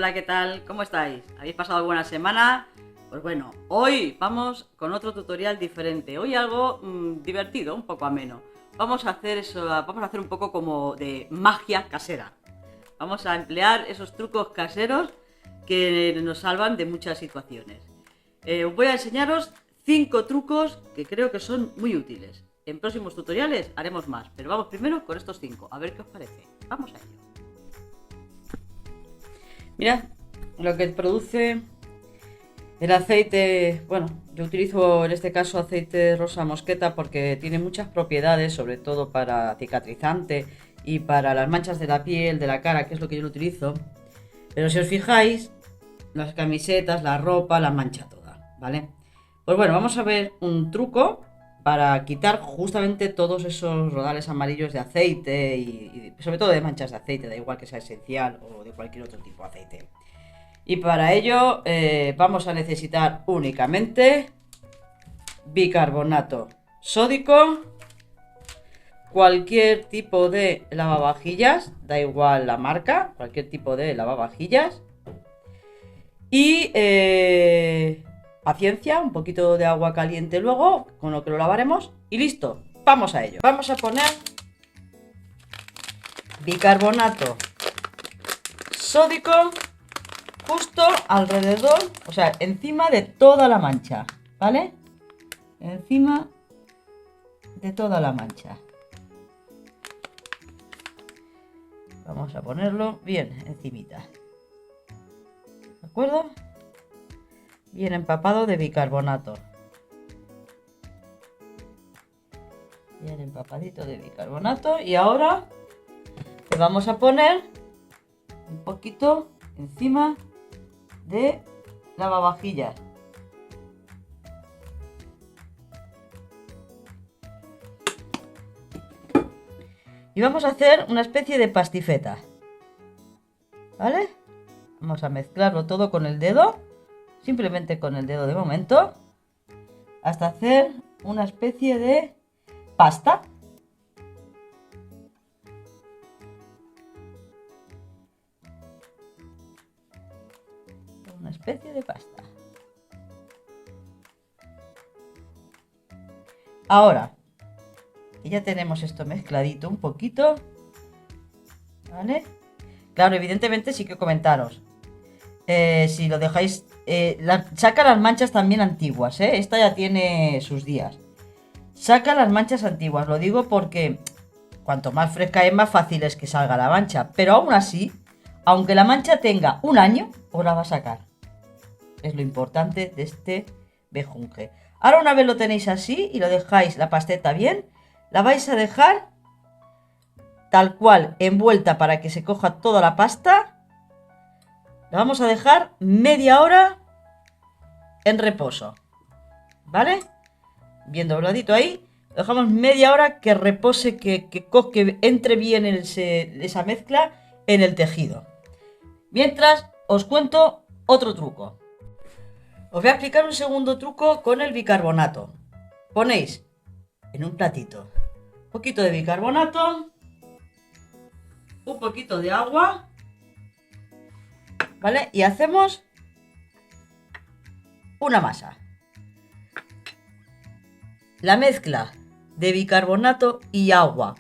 Hola, ¿qué tal? ¿Cómo estáis? ¿Habéis pasado buena semana? Pues bueno, hoy vamos con otro tutorial diferente. Hoy algo divertido, un poco ameno. Vamos a hacer eso, vamos a hacer un poco como de magia casera. Vamos a emplear esos trucos caseros que nos salvan de muchas situaciones. Voy a enseñaros 5 trucos que creo que son muy útiles. En próximos tutoriales haremos más, pero vamos primero con estos 5, a ver qué os parece. Vamos a ello. Mirad lo que produce el aceite. Bueno, yo utilizo en este caso aceite rosa mosqueta porque tiene muchas propiedades, sobre todo para cicatrizante y para las manchas de la piel, de la cara, que es lo que yo lo utilizo. Pero si os fijáis, las camisetas, la ropa, la mancha toda, ¿vale? Pues bueno, vamos a ver un truco para quitar justamente todos esos rodales amarillos de aceite y sobre todo de manchas de aceite, da igual que sea esencial o de cualquier otro tipo de aceite. Y para ello vamos a necesitar únicamente bicarbonato sódico, cualquier tipo de lavavajillas, da igual la marca, cualquier tipo de lavavajillas. Y paciencia, un poquito de agua caliente luego, con lo que lo lavaremos. Y listo, vamos a ello. Vamos a poner bicarbonato sódico justo alrededor, o sea, encima de toda la mancha, ¿vale? Encima de toda la mancha. Vamos a ponerlo bien encimita. ¿De acuerdo? Bien empapado de bicarbonato. Bien empapadito de bicarbonato. Y ahora le vamos a poner un poquito encima de lavavajillas. Y vamos a hacer una especie de pastifeta. ¿Vale? Vamos a mezclarlo todo con el dedo. Simplemente con el dedo de momento. Hasta hacer una especie de pasta. Una especie de pasta. Ahora que ya tenemos esto mezcladito un poquito, ¿vale? Claro, evidentemente sí que comentaros. Si lo dejáis, saca las manchas también antiguas, ¿eh? Esta ya tiene sus días. Saca las manchas antiguas, lo digo porque cuanto más fresca es, más fácil es que salga la mancha. Pero aún así, aunque la mancha tenga un año, os la va a sacar. Es lo importante de este mejunje. Ahora una vez lo tenéis así y lo dejáis la pasteta bien, la vais a dejar tal cual envuelta para que se coja toda la pasta. La vamos a dejar media hora en reposo. ¿Vale? Bien dobladito ahí. Lo dejamos media hora que repose, que entre bien esa mezcla en el tejido. Mientras os cuento otro truco. Os voy a explicar un segundo truco con el bicarbonato. Ponéis en un platito un poquito de bicarbonato, un poquito de agua, ¿vale? Y hacemos una masa. La mezcla de bicarbonato y agua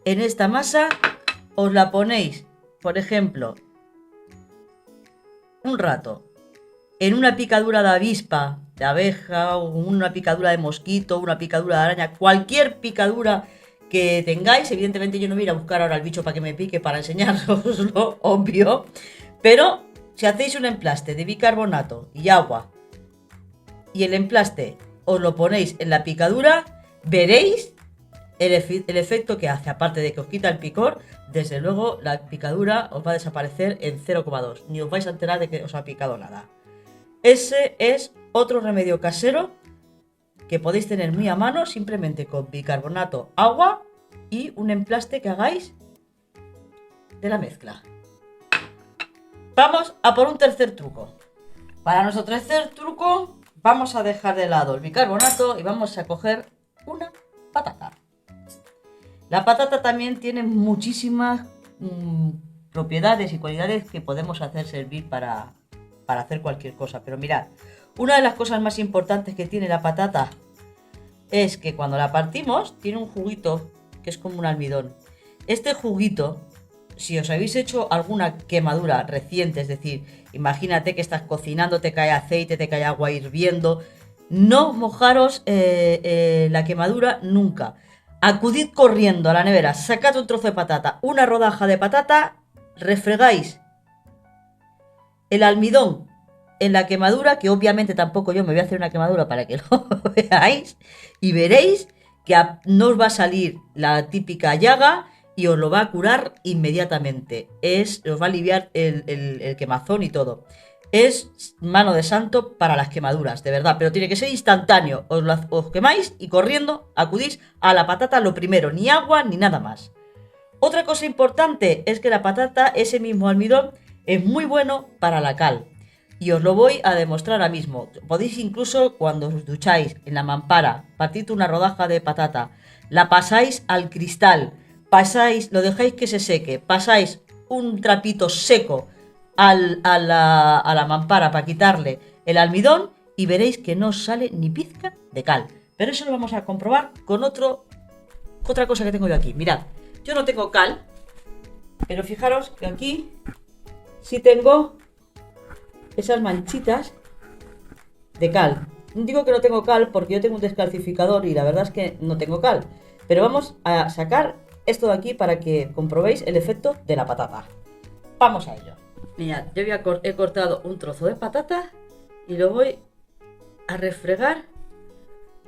en esta masa os la ponéis, por ejemplo, un rato en una picadura de avispa, de abeja, o una picadura de mosquito, una picadura de araña, cualquier picadura que tengáis. Evidentemente yo no voy a ir a buscar ahora el bicho para que me pique para enseñaroslo, obvio. Pero si hacéis un emplaste de bicarbonato y agua y el emplaste os lo ponéis en la picadura, veréis el efecto que hace. Aparte de que os quita el picor, desde luego la picadura os va a desaparecer en 0,2. Ni os vais a enterar de que os ha picado nada. Ese es otro remedio casero que podéis tener muy a mano, simplemente con bicarbonato, agua y un emplaste que hagáis de la mezcla. Vamos a por un tercer truco. Para nuestro tercer truco vamos a dejar de lado el bicarbonato y vamos a coger una patata. La patata también tiene muchísimas propiedades y cualidades que podemos hacer servir para hacer cualquier cosa. Pero mirad, una de las cosas más importantes que tiene la patata es que cuando la partimos tiene un juguito que es como un almidón. Este juguito, si os habéis hecho alguna quemadura reciente, es decir, imagínate que estás cocinando, te cae aceite, te cae agua hirviendo, no mojaros la quemadura nunca. Acudid corriendo a la nevera, sacad un trozo de patata, una rodaja de patata, refregáis el almidón en la quemadura, que obviamente tampoco yo me voy a hacer una quemadura para que lo veáis, y veréis que no os va a salir la típica llaga y os lo va a curar inmediatamente. Os va a aliviar el quemazón y todo. Es mano de santo para las quemaduras, de verdad, pero tiene que ser instantáneo. Os quemáis y corriendo acudís a la patata lo primero, ni agua ni nada más. Otra cosa importante es que la patata, ese mismo almidón, es muy bueno para la cal. Y os lo voy a demostrar ahora mismo. Podéis incluso, cuando os ducháis en la mampara, partid una rodaja de patata, la pasáis al cristal, lo dejáis que se seque, pasáis un trapito seco a la mampara para quitarle el almidón y veréis que no sale ni pizca de cal. Pero eso lo vamos a comprobar con otra cosa que tengo yo aquí. Mirad, yo no tengo cal, pero fijaros que aquí sí tengo esas manchitas de cal. Digo que no tengo cal porque yo tengo un descalcificador y la verdad es que no tengo cal. Pero vamos a sacar esto de aquí para que comprobéis el efecto de la patata. Vamos a ello. Mirad, yo he cortado un trozo de patata y lo voy a refregar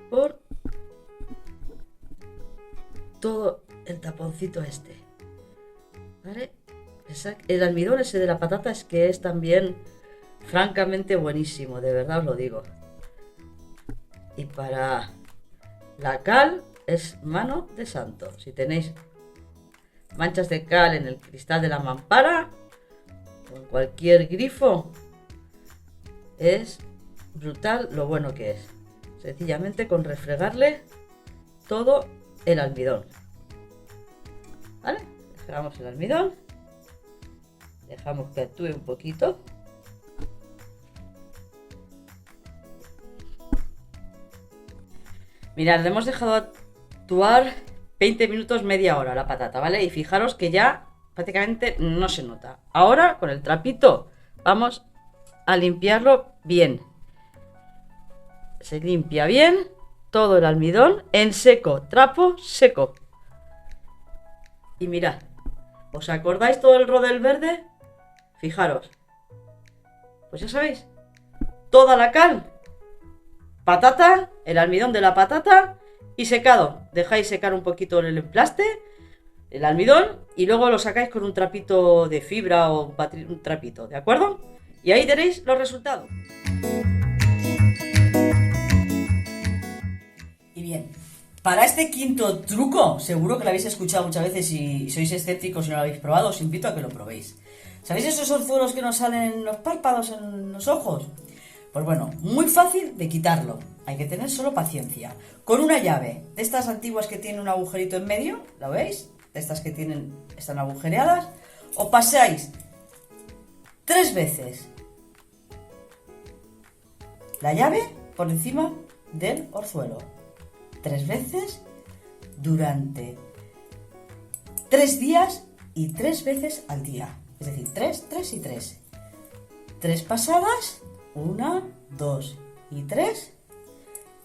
por todo el taponcito este. ¿Vale? El almidón ese de la patata es que es también francamente buenísimo, de verdad os lo digo. Y para la cal es mano de santo. Si tenéis manchas de cal en el cristal de la mampara o en cualquier grifo, es brutal lo bueno que es. Sencillamente con refregarle todo el almidón. ¿Vale? Dejamos el almidón. Dejamos que actúe un poquito. Mirad, le hemos dejado actuar 20 minutos, media hora la patata, ¿vale? Y fijaros que ya prácticamente no se nota. Ahora, con el trapito, vamos a limpiarlo bien. Se limpia bien todo el almidón en seco, trapo seco. Y mirad, ¿os acordáis todo el rodel verde? Fijaros. Pues ya sabéis, toda la cal, patata, el almidón de la patata y secado. Dejáis secar un poquito el emplaste, el almidón, y luego lo sacáis con un trapito de fibra o un trapito, ¿de acuerdo? Y ahí tenéis los resultados. Y bien, para este quinto truco, seguro que lo habéis escuchado muchas veces y sois escépticos y no lo habéis probado, os invito a que lo probéis. ¿Sabéis esos orzuelos que nos salen en los párpados, en los ojos? Pues bueno, muy fácil de quitarlo. Hay que tener solo paciencia. Con una llave de estas antiguas que tienen un agujerito en medio, ¿la veis? De estas que están agujereadas. Os pasáis 3 veces la llave por encima del orzuelo. 3 veces durante 3 días y 3 veces al día. Es decir, 3, 3 y 3. 3 pasadas, 1, 2 y 3.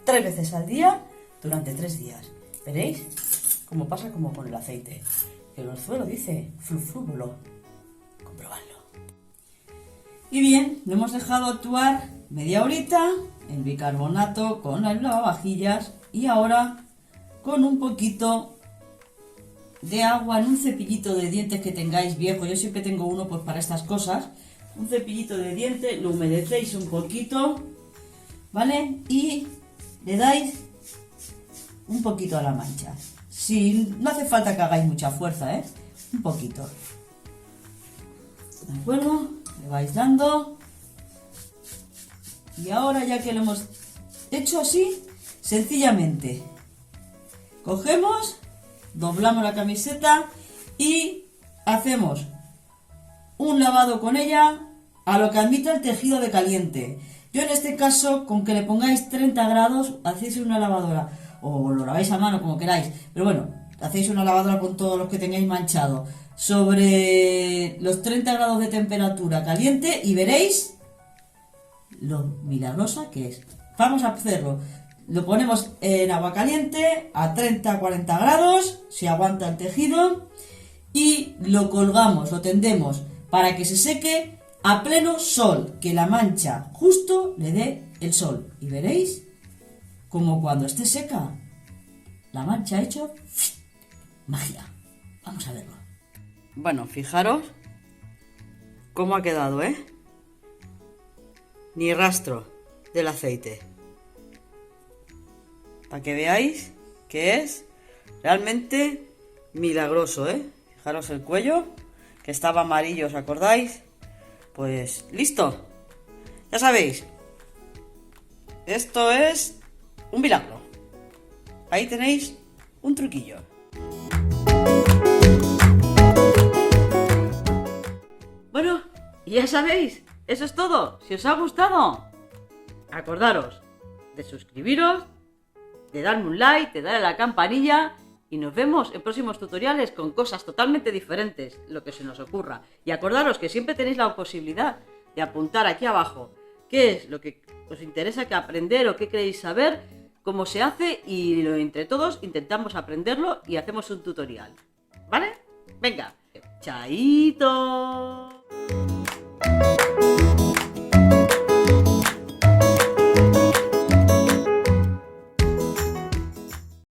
3 veces al día durante 3 días. ¿Veréis? Como pasa como con el aceite. El orzuelo dice fluflúbulo. Comprobadlo. Y bien, lo hemos dejado actuar media horita en bicarbonato con el lavavajillas y ahora con un poquito de agua en un cepillito de dientes que tengáis viejo. Yo siempre tengo uno pues para estas cosas. Un cepillito de dientes, lo humedecéis un poquito, ¿vale? Y le dais un poquito a la mancha. No hace falta que hagáis mucha fuerza, ¿eh? Un poquito. ¿De acuerdo? Le vais dando. Y ahora ya que lo hemos hecho así, sencillamente cogemos, doblamos la camiseta y hacemos un lavado con ella a lo que admita el tejido de caliente. Yo en este caso, con que le pongáis 30 grados, hacéis una lavadora, o lo laváis a mano como queráis, pero bueno, hacéis una lavadora con todos los que tengáis manchado, sobre los 30 grados de temperatura caliente y veréis lo milagrosa que es. Vamos a hacerlo. Lo ponemos en agua caliente a 30-40 grados, si aguanta el tejido, y lo colgamos, lo tendemos para que se seque a pleno sol, que la mancha justo le dé el sol. Y veréis como cuando esté seca, la mancha ha hecho magia. Vamos a verlo. Bueno, fijaros cómo ha quedado, ¿eh? Ni rastro del aceite. Para que veáis que es realmente milagroso, ¿eh? Fijaros el cuello, que estaba amarillo, ¿os acordáis? Pues listo. Ya sabéis, esto es un milagro. Ahí tenéis un truquillo. Bueno, ya sabéis, eso es todo. Si os ha gustado, acordaros de suscribiros, de darme un like, de darle a la campanilla y nos vemos en próximos tutoriales con cosas totalmente diferentes, lo que se nos ocurra. Y acordaros que siempre tenéis la posibilidad de apuntar aquí abajo qué es lo que os interesa que aprender o qué queréis saber, cómo se hace y entre todos intentamos aprenderlo y hacemos un tutorial. ¿Vale? Venga, chaito.